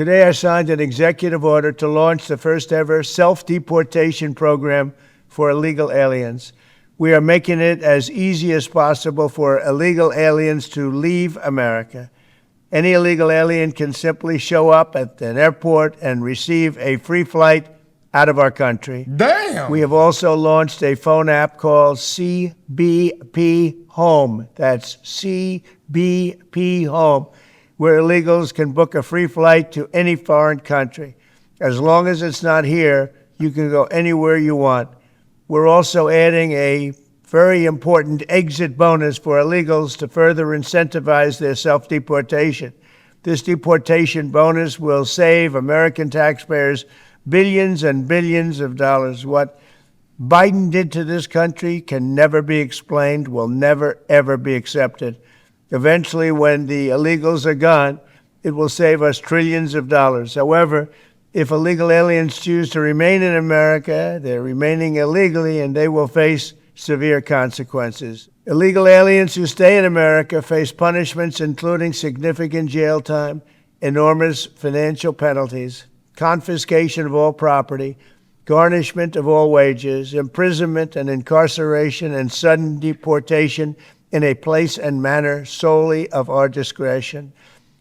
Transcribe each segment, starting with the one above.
Today, I signed an executive order to launch the first ever self-deportation program for illegal aliens. We are making it as easy as possible for illegal aliens to leave America. Any illegal alien can simply show up at an airport and receive a free flight out of our country. Damn! We have also launched a phone app called CBP Home. That's CBP Home, where illegals can book a free flight to any foreign country. As long as it's not here, you can go anywhere you want. We're also adding a very important exit bonus for illegals to further incentivize their self-deportation. This deportation bonus will save American taxpayers billions and billions of dollars. What Biden did to this country can never be explained, will never, ever be accepted. Eventually, when the illegals are gone, it will save us trillions of dollars. However, if illegal aliens choose to remain in America, they're remaining illegally and they will face severe consequences. Illegal aliens who stay in America face punishments including significant jail time, enormous financial penalties, confiscation of all property, garnishment of all wages, imprisonment and incarceration, and sudden deportation in a place and manner solely of our discretion.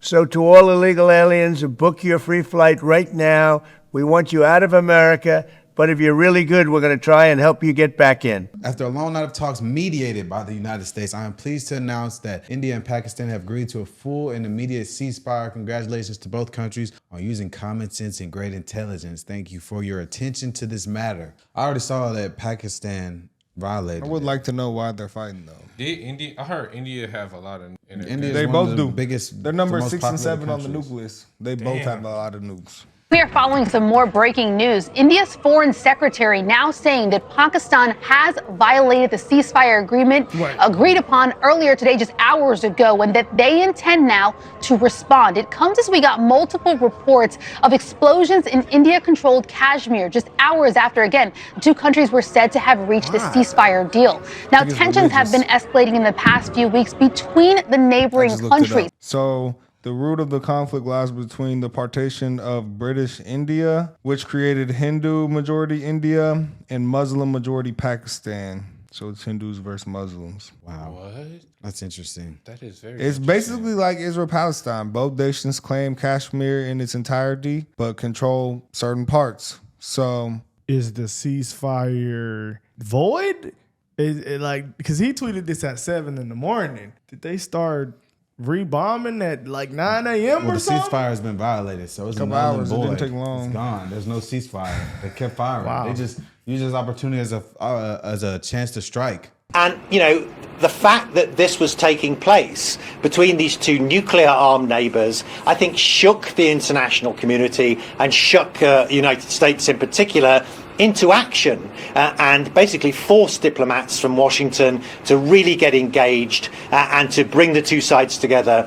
So to all illegal aliens, book your free flight right now. We want you out of America, but if you're really good, we're going to try and help you get back in. After a long night of talks mediated by the United States, I am pleased to announce that India and Pakistan have agreed to a full and immediate ceasefire. Congratulations to both countries on using common sense and great intelligence. Thank you for your attention to this matter. I already saw that Pakistan violated. I would like to know why they're fighting though. Did India? I heard India have a lot of. They both do. They're number 6 and 7 on the nuke list. They both have a lot of nukes. We are following some more breaking news. India's foreign secretary now saying that Pakistan has violated the ceasefire agreement agreed upon earlier today, just hours ago, and that they intend now to respond. It comes as we got multiple reports of explosions in India-controlled Kashmir just hours after, again, the two countries were said to have reached the ceasefire deal. Now, tensions have been escalating in the past few weeks between the neighboring countries. So the root of the conflict lies between the partition of British India, which created Hindu-majority India, and Muslim-majority Pakistan. So it's Hindus versus Muslims. Wow. What? That's interesting. That is very It's basically like Israel-Palestine. Both nations claim Kashmir in its entirety, but control certain parts. So is the ceasefire void? Is it like, because he tweeted this at 7 in the morning. Did they start rebombing at like 9 a.m. or something? The ceasefire has been violated, so it's a couple hours. It didn't take long. It's gone. There's no ceasefire. They kept firing. Wow. They just used this opportunity as a chance to strike. And, you know, the fact that this was taking place between these two nuclear-armed neighbours, I think shook the international community and shook the United States in particular into action and basically forced diplomats from Washington to really get engaged and to bring the two sides together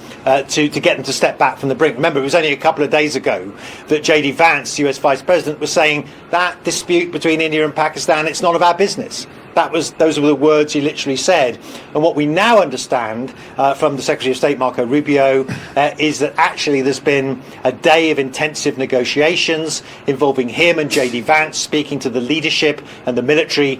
to get them to step back from the brink. Remember, it was only a couple of days ago that J.D. Vance, US Vice President, was saying that dispute between India and Pakistan, it's none of our business. Those were the words he literally said. And what we now understand from the Secretary of State, Marco Rubio, is that actually there's been a day of intensive negotiations involving him and J.D. Vance speaking to the leadership and the military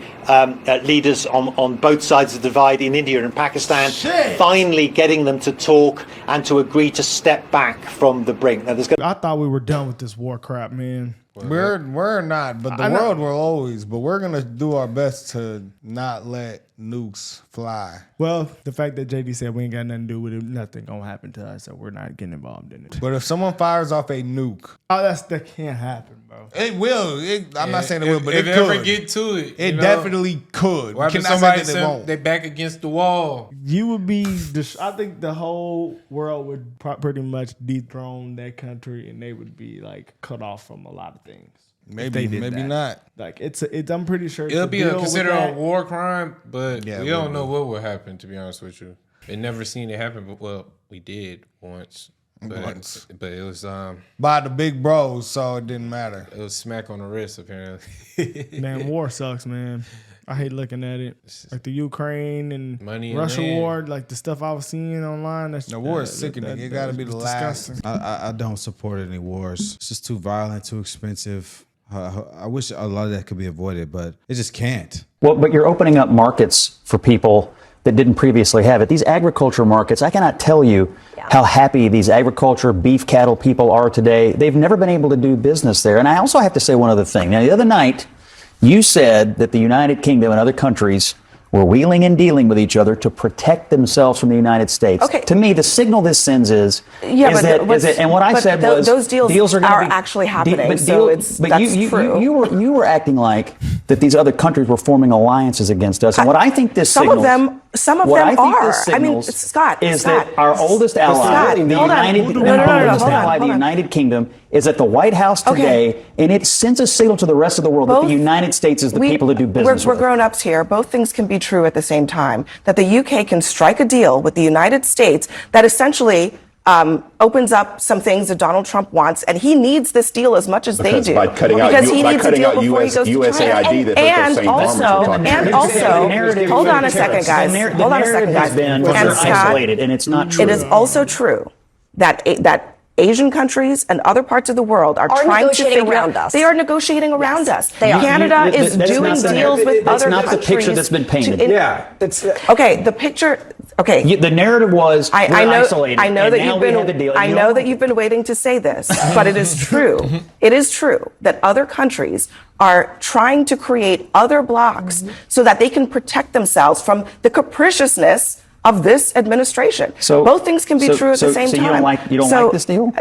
leaders on both sides of the divide in India and Pakistan, finally getting them to talk and to agree to step back from the brink. Now, I thought we were done with this war crap, man. We're not, but the world will always. But we're gonna do our best to not let nukes fly. Well, the fact that JD said we ain't got nothing to do with it, nothing gonna happen to us, so we're not getting involved in it. But if someone fires off a nuke, that can't happen, bro. It will. I'm not saying it will, but if it could. ever get to it, it definitely could. Or if somebody they back against the wall, you would be. I think the whole world would pretty much dethrone that country, and they would be like cut off from a lot of things. Maybe not. Like it's. I'm pretty sure it'll be considered a war crime, but we don't know what will happen. To be honest with you, we never seen it happen. But well, we did once. But it was by the big bros, so it didn't matter. It was smack on the wrist, apparently. Man, war sucks, man. I hate looking at it. Like the Ukraine and Money and Russia land. war, like the stuff I was seeing online. That's, The war is sickening. It got to be the last. disgusting. I don't support any wars. It's just too violent, too expensive. I wish a lot of that could be avoided, but it just can't. Well, but you're opening up markets for people that didn't previously have it. These agriculture markets, I cannot tell you how happy these agriculture, beef, cattle people are today. They've never been able to do business there. And I also have to say one other thing. Now, the other night, you said that the United Kingdom and other countries were wheeling and dealing with each other to protect themselves from the United States. Okay. To me, the signal this sends is that, and what I said was those deals are gonna are be, actually happening. That's true. You were acting like that these other countries were forming alliances against us. And what I think this some signals, of them are. I mean, Scott, that our oldest ally, the United Kingdom, is at the White House today, and it sends a signal to the rest of the world that the United States is the people to do business We're with. grown-ups here. Both things can be true at the same time. That the UK can strike a deal with the United States that essentially opens up some things that Donald Trump wants, and he needs this deal as much as they do. By cutting out USAID that hurt those same farmers we're talking about. And also, hold on a second, guys. Hold on a second, guys. And Scott, isolated, and it's not true. it is also true that Asian countries and other parts of the world are trying to figure around us. They are negotiating around us. They are. Canada is doing deals with other countries. That's not the picture that's been painted. Okay, the picture. Okay. The narrative was we're isolated. I know and that now you've we been. have the deal. I know that you've been waiting to say this, but it is true. It is true that other countries are trying to create other blocs so that they can protect themselves from the capriciousness of this administration. So both things can be true at the same time. So you don't like this deal?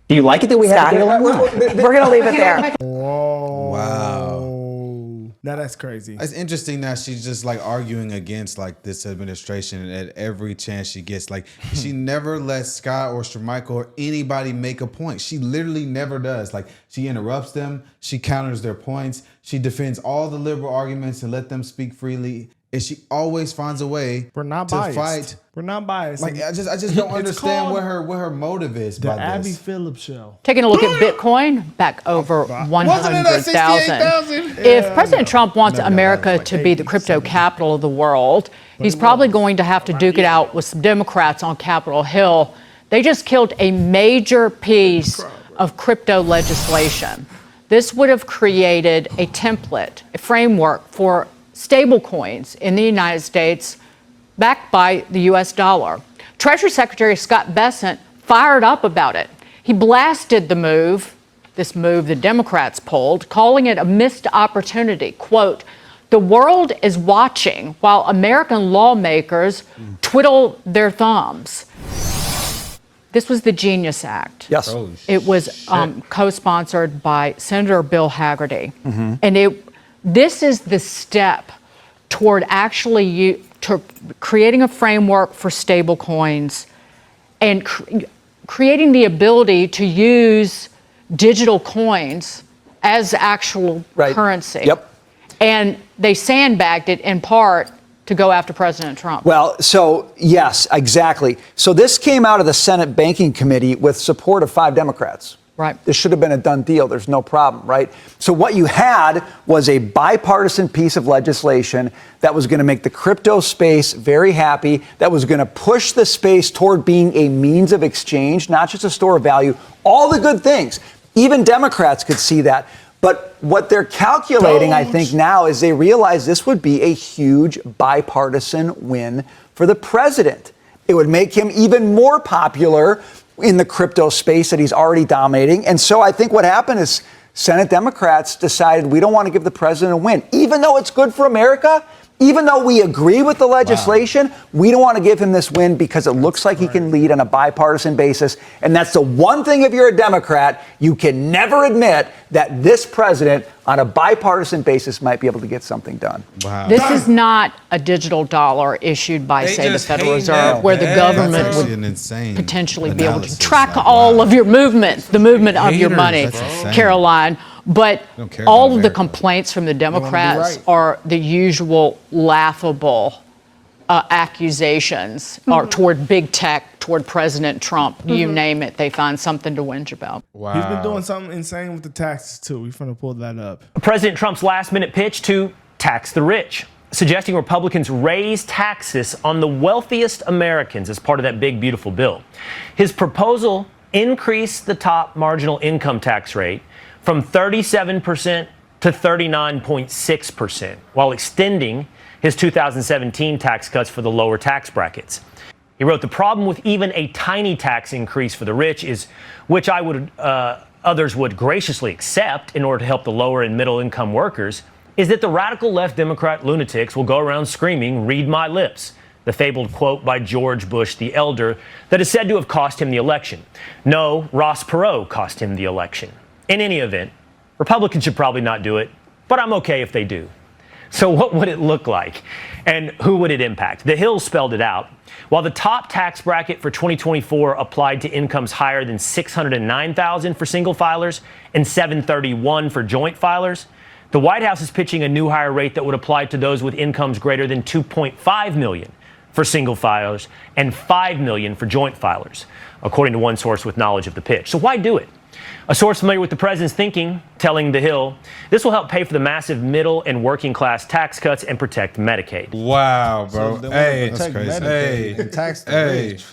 Do you like it that we have a deal or not? We're going to leave it there. Wow. Now that's crazy. It's interesting that she's just like arguing against like this administration at every chance she gets. Like she never lets Scott or Michael or anybody make a point. She literally never does. Like she interrupts them. She counters their points. She defends all the liberal arguments and let them speak freely. And she always finds a way to fight. We're not biased. Like I just don't understand what her motive is by the Abby this. Phillips show. Taking a look at Bitcoin, back over 100,000. If President Trump wants America to be the crypto capital of the world, he's probably going to have to duke it out with some Democrats on Capitol Hill. They just killed a major piece of crypto legislation. This would have created a template, a framework for stable coins in the United States backed by the U.S. dollar. Treasury Secretary Scott Bessent fired up about it. He blasted this move the Democrats pulled, calling it a missed opportunity. Quote, "The world is watching while American lawmakers twiddle their thumbs." This was the Genius Act. Yes. It was co-sponsored by Senator Bill Hagerty. And this is the step toward actually creating a framework for stable coins and creating the ability to use digital coins as actual currency. Yep. And they sandbagged it in part to go after President Trump. Well, so yes, exactly. So this came out of the Senate Banking Committee with support of 5 Democrats. Right. This should have been a done deal. There's no problem, right? So what you had was a bipartisan piece of legislation that was going to make the crypto space very happy, that was going to push the space toward being a means of exchange, not just a store of value, all the good things. Even Democrats could see that. But what they're calculating, I think, now is they realize this would be a huge bipartisan win for the president. It would make him even more popular in the crypto space that he's already dominating. And so I think what happened is Senate Democrats decided we don't want to give the president a win. Even though it's good for America, even though we agree with the legislation, we don't want to give him this win because it looks like he can lead on a bipartisan basis. And that's the one thing, if you're a Democrat, you can never admit that this president on a bipartisan basis might be able to get something done. Wow. This is not a digital dollar issued by, say, the Federal Reserve, where the government would potentially be able to track all of your movements, the movement of your money, Caroline. But all of the complaints from the Democrats are the usual laughable accusations toward big tech, toward President Trump. You name it, they find something to whinge about. Wow. He's been doing something insane with the taxes, too. We're going to pull that up. President Trump's last-minute pitch to tax the rich, suggesting Republicans raise taxes on the wealthiest Americans as part of that big, beautiful bill. His proposal increased the top marginal income tax rate from 37% to 39.6%, while extending his 2017 tax cuts for the lower tax brackets. He wrote, the problem with even a tiny tax increase for the rich is, which others would graciously accept in order to help the lower and middle income workers, is that the radical left Democrat lunatics will go around screaming, read my lips, the fabled quote by George Bush the elder that is said to have cost him the election. No, Ross Perot cost him the election. In any event, Republicans should probably not do it, but I'm okay if they do. So what would it look like? And who would it impact? The Hill spelled it out. While the top tax bracket for 2024 applied to incomes higher than $609,000 for single filers and $731,000 for joint filers, the White House is pitching a new higher rate that would apply to those with incomes greater than $2.5 million for single filers and $5 million for joint filers, according to one source with knowledge of the pitch. So why do it? A source familiar with the president's thinking telling The Hill, this will help pay for the massive middle and working class tax cuts and protect Medicaid. Wow, bro. So hey, that's crazy. Medicaid and tax the rich.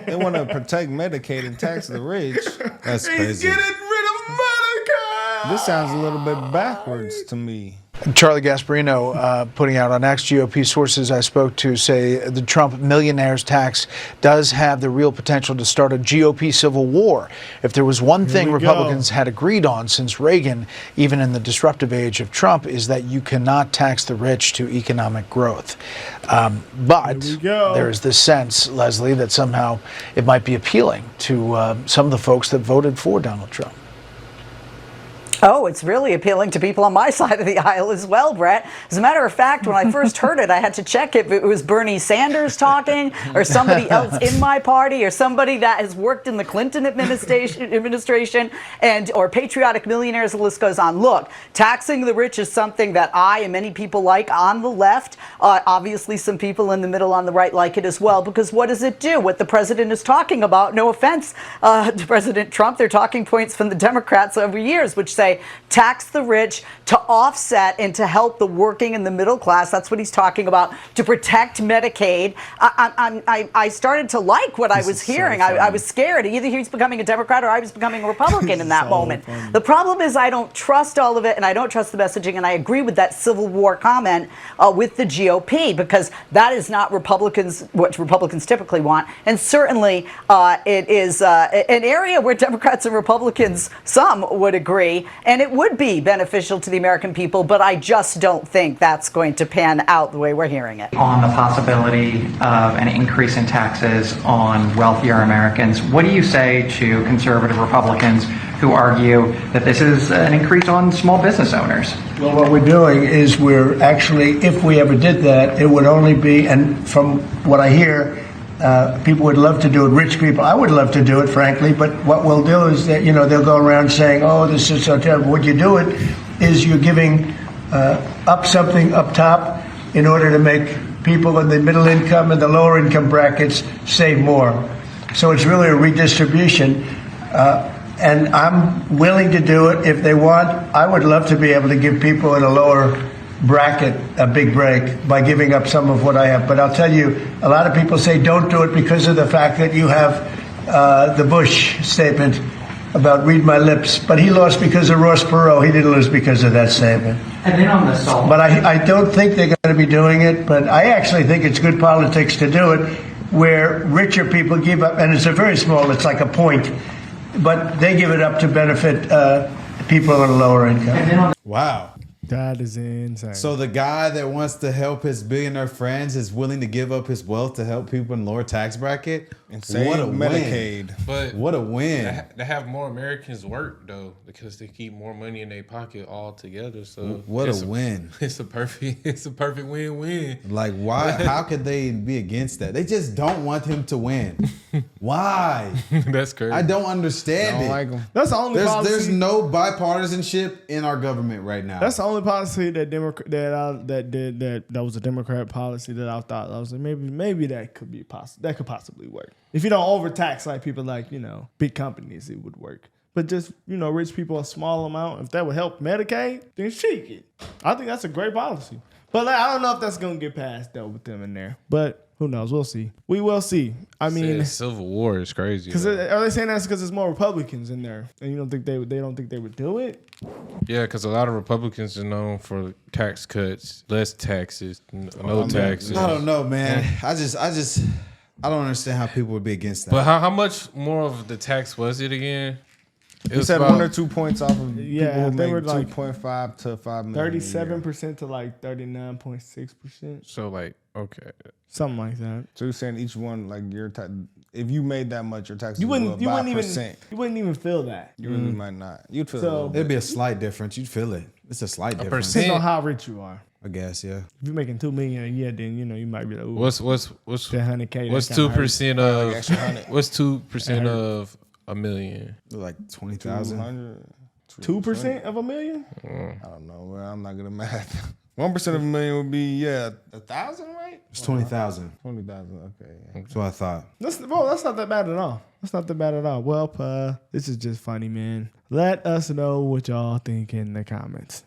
They want to protect Medicaid and tax the rich. That's crazy. He's getting rid of Medicaid. This sounds a little bit backwards to me. Charlie Gasparino putting out on X, GOP sources I spoke to say the Trump millionaires tax does have the real potential to start a GOP civil war. If there was one thing Republicans had agreed on since Reagan, even in the disruptive age of Trump, is that you cannot tax the rich to economic growth. But there is this sense, Leslie, that somehow it might be appealing to some of the folks that voted for Donald Trump. Oh, it's really appealing to people on my side of the aisle as well, Brett. As a matter of fact, when I first heard it, I had to check if it was Bernie Sanders talking or somebody else in my party or somebody that has worked in the Clinton administration and or patriotic millionaires. The list goes on. Look, taxing the rich is something that I and many people like on the left. Obviously, some people in the middle on the right like it as well, because what does it do? What the president is talking about, no offense to President Trump, they're talking points from the Democrats over years, which say tax the rich to offset and to help the working and the middle class. That's what he's talking about, to protect Medicaid. I started to like what I was hearing. So I was scared. Either he was becoming a Democrat or I was becoming a Republican in that moment. Funny. The problem is I don't trust all of it, and I don't trust the messaging, and I agree with that Civil War comment with the GOP, because that is not what Republicans typically want. And certainly it is an area where Democrats and Republicans, some would agree, and it would be beneficial to the American people, but I just don't think that's going to pan out the way we're hearing it. On the possibility of an increase in taxes on wealthier Americans, what do you say to conservative Republicans who argue that this is an increase on small business owners? Well, what we're doing is we're actually, if we ever did that, it would only be, and from what I hear, people would love to do it, rich people. I would love to do it, frankly, but what we'll do is that, they'll go around saying, oh, this is so terrible. What you do it is you're giving up something up top in order to make people in the middle income and the lower income brackets save more. So it's really a redistribution. And I'm willing to do it if they want. I would love to be able to give people in a lower bracket a big break by giving up some of what I have. But I'll tell you, a lot of people say don't do it because of the fact that you have the Bush statement about read my lips. But he lost because of Ross Perot. He didn't lose because of that statement. And then on the salt. But I don't think they're going to be doing it. But I actually think it's good politics to do it where richer people give up. And it's a very small, it's like a point. But they give it up to benefit people in a lower income. Wow. That is insane. So the guy that wants to help his billionaire friends is willing to give up his wealth to help people in lower tax bracket? Insane. What a Medicaid. Win. But what a win. To have more Americans work, though, because they keep more money in their pocket all together. So what a win. It's a perfect win-win. Like, why? How could they be against that? They just don't want him to win. Why? That's crazy. I don't understand it. Like him. That's the only policy. There's no bipartisanship in our government right now. That's the only policy that was a Democrat policy that I thought I was like maybe that could possibly work. If you don't overtax like people like big companies, it would work. but just, rich people a small amount. If that would help Medicaid, then shake it. I think that's a great policy. But I don't know if that's going to get passed, though, with them in there. But who knows? We'll see. We will see. I mean, Civil War is crazy. Because are they saying that's because there's more Republicans in there, and you don't think they don't think they would do it? Yeah, because a lot of Republicans are known for tax cuts, less taxes, no taxes. I don't know, man. I don't understand how people would be against that. But how much more of the tax was it again? It said 1 or 2 points off of people who they were make like 2.5 to 5 million. 37% to like 39.6%. So okay, something like that. So you're saying each one, like if you made that much, your taxes you wouldn't even feel that. You really might not. You'd feel it. It'd be a slight difference. You'd feel it. It's a slight difference. Depends on how rich you are. I guess, yeah. If you're making $2 million a year, then you might be like, ooh, what's 100K? What's 2% of? What's 2% of $1 million? Like 20,000. 2% of $1 million? I don't know. Well, I'm not good at math. 1% of $1 million would be 1,000, right? It's 20,000. 20,000. Okay. Yeah. That's what I thought. That's not that bad at all. That's not that bad at all. Well, this is just funny, man. Let us know what y'all think in the comments.